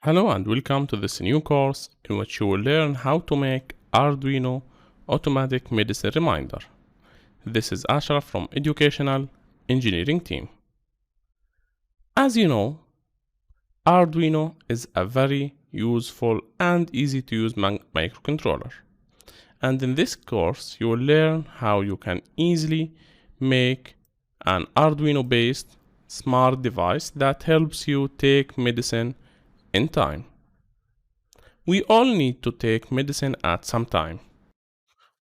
Hello and welcome to this new course in which you will learn how to make Arduino Automatic Medicine Reminder. This is Ashraf from Educational Engineering Team. As you know, Arduino is a very useful and easy to use microcontroller. And in this course, you will learn how you can easily make an Arduino based smart device that helps you take medicine in time. We all need to take medicine at some time.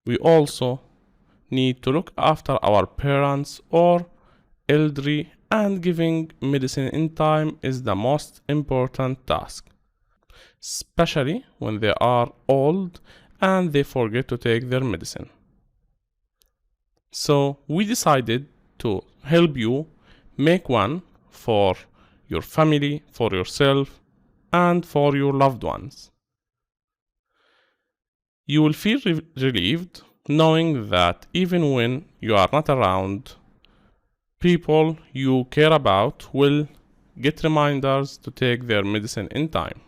We also need to look after our parents or elderly, and giving medicine in time is the most important task, especially when they are old and they forget to take their medicine. So we decided to help you make one for your family, for yourself, and for your loved ones. You will feel relieved knowing that even when you are not around, people you care about will get reminders to take their medicine in time.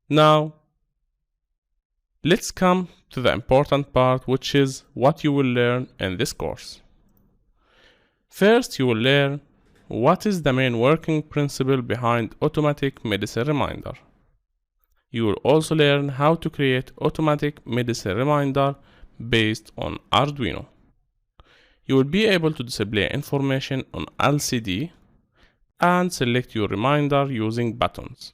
Now, let's come to the important part, which is what you will learn in this course. First, you will learn what is the main working principle behind Automatic Medicine Reminder. You will also learn how to create Automatic Medicine Reminder based on Arduino. You will be able to display information on LCD and select your reminder using buttons.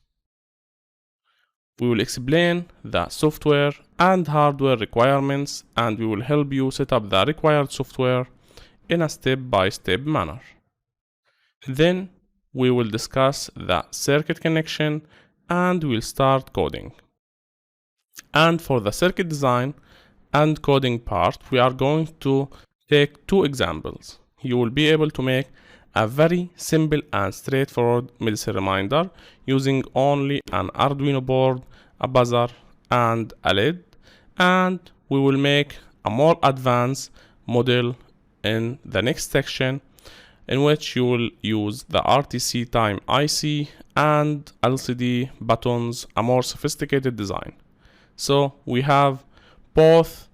We will explain the software and hardware requirements, and we will help you set up the required software in a step-by-step manner. Then we will discuss the circuit connection and we'll start coding. And for the circuit design and coding part, we are going to take two examples. You will be able to make a very simple and straightforward medicine reminder using only an Arduino board, a buzzer, and a LED. And we will make a more advanced model in the next section, in which you will use the RTC time IC and LCD buttons, a more sophisticated design. So we have both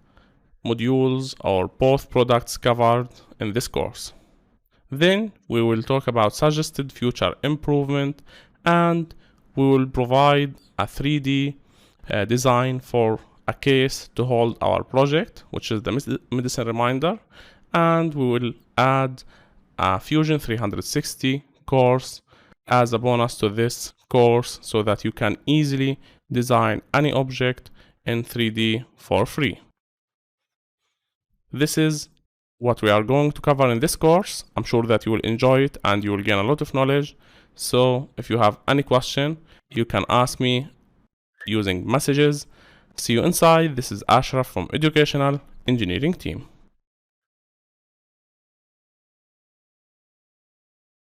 modules or both products covered in this course. Then we will talk about suggested future improvement, and we will provide a 3D design for a case to hold our project, which is the medicine reminder, and we will add a Fusion 360 course as a bonus to this course so that you can easily design any object in 3D for free. This is what we are going to cover in this course. I'm sure that you will enjoy it and you will gain a lot of knowledge. So if you have any question, you can ask me using messages. See you inside. This is Ashraf from Educational Engineering Team.